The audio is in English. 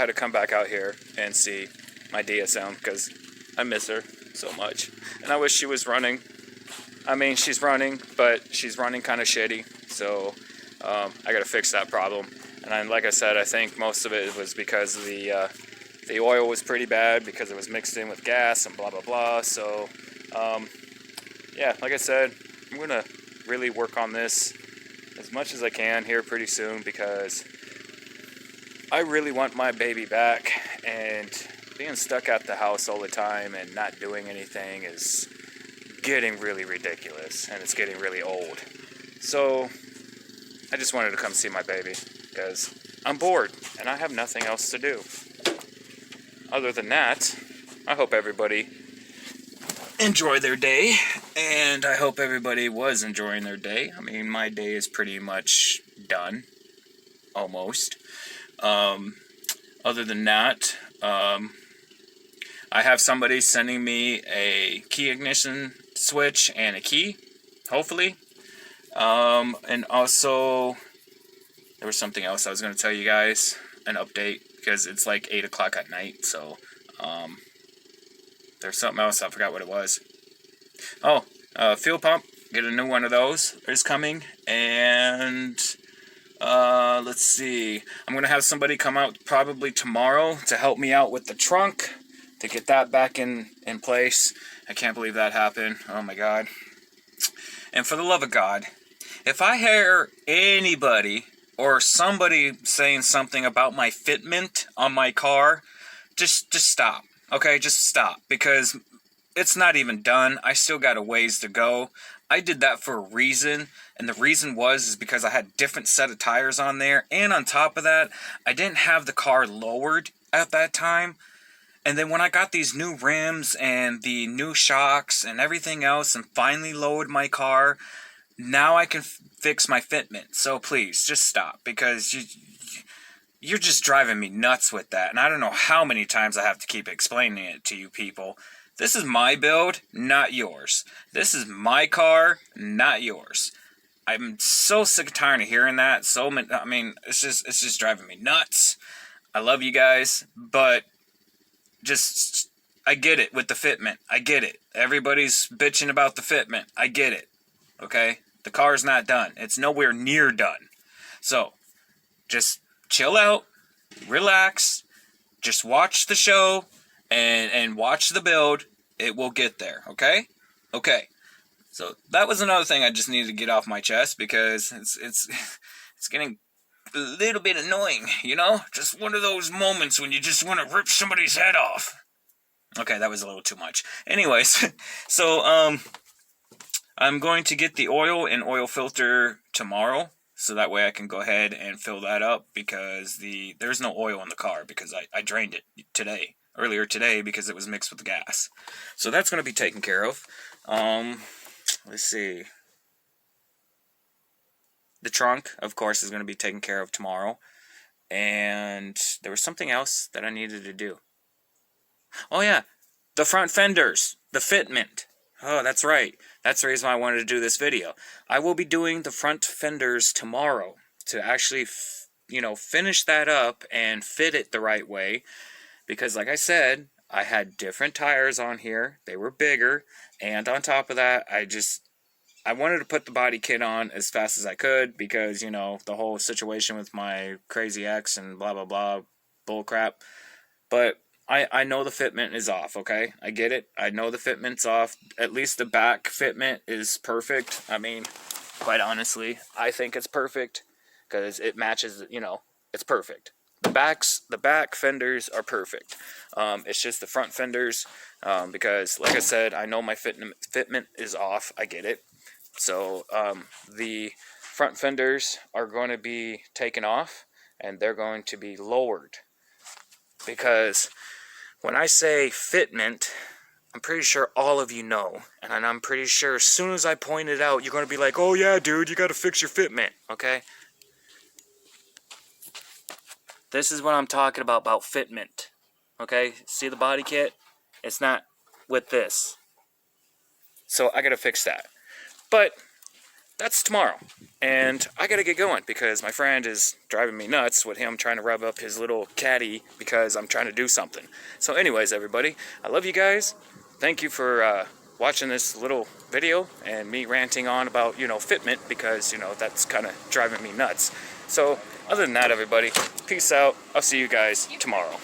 had to come back out here and see my DSM because I miss her so much. And I wish she was running. I mean, she's running, but she's running kind of shitty. So I got to fix that problem. And like I said, I think most of it was because the oil was pretty bad because it was mixed in with gas and blah, blah, blah. So, yeah, like I said, I'm going to really work on this as much as I can here pretty soon because I really want my baby back, and being stuck at the house all the time and not doing anything is getting really ridiculous, and it's getting really old. So I just wanted to come see my baby because I'm bored and I have nothing else to do. Other than that, I hope everybody enjoyed their day, and I hope everybody was enjoying their day. I mean, my day is pretty much done, almost. Other than that, I have somebody sending me a key ignition switch and a key, hopefully. And also, there was something else I was going to tell you guys, an update, because it's like 8 o'clock at night, so, there's something else, I forgot what it was. Oh, fuel pump, get a new one of those is coming, and, let's see, I'm going to have somebody come out probably tomorrow to help me out with the trunk, to get that back in place. I can't believe that happened, oh my god. And for the love of God, if I hear anybody or somebody saying something about my fitment on my car, just stop, okay? Just stop, because it's not even done. I still got a ways to go. I did that for a reason, and the reason is because I had different set of tires on there, and on top of that, I didn't have the car lowered at that time. And then when I got these new rims and the new shocks and everything else and finally lowered my car, now I can fix my fitment. So please, just stop, because you're just driving me nuts with that. And I don't know how many times I have to keep explaining it to you people. This is my build, not yours. This is my car, not yours. I'm so sick and tired of hearing that. I mean, it's just driving me nuts. I love you guys, but just, I get it with the fitment. I get it. Everybody's bitching about the fitment. I get it. Okay? The car's not done. It's nowhere near done. So, just chill out, relax, just watch the show, and watch the build. It will get there, okay? Okay. So, that was another thing I just needed to get off my chest, because it's getting a little bit annoying, you know? Just one of those moments when you just want to rip somebody's head off. Okay, that was a little too much. Anyways, so, I'm going to get the oil and oil filter tomorrow, so that way I can go ahead and fill that up, because there's no oil in the car, because I drained it earlier today, because it was mixed with gas. So that's going to be taken care of. Let's see. The trunk, of course, is going to be taken care of tomorrow. And there was something else that I needed to do. Oh yeah, the front fenders, the fitment. Oh, that's right. That's the reason why I wanted to do this video. I will be doing the front fenders tomorrow to actually, finish that up and fit it the right way. Because like I said, I had different tires on here. They were bigger. And on top of that, I wanted to put the body kit on as fast as I could because, the whole situation with my crazy ex and blah, blah, blah, bull crap. But I know the fitment is off, okay? I get it. I know the fitment's off. At least the back fitment is perfect. I mean, quite honestly, I think it's perfect because it matches, it's perfect. The back fenders are perfect. It's just the front fenders because, like I said, I know my fitment is off. I get it. So the front fenders are going to be taken off and they're going to be lowered because when I say fitment, I'm pretty sure all of you know, and I'm pretty sure as soon as I point it out, you're going to be like, oh yeah, dude, you got to fix your fitment, okay? This is what I'm talking about fitment, okay? See the body kit? It's not with this. So I got to fix that. But that's tomorrow. And I gotta get going because my friend is driving me nuts with him trying to rev up his little caddy because I'm trying to do something. So anyways, everybody, I love you guys. Thank you for watching this little video and me ranting on about, fitment because, that's kind of driving me nuts. So other than that, everybody, peace out. I'll see you guys tomorrow.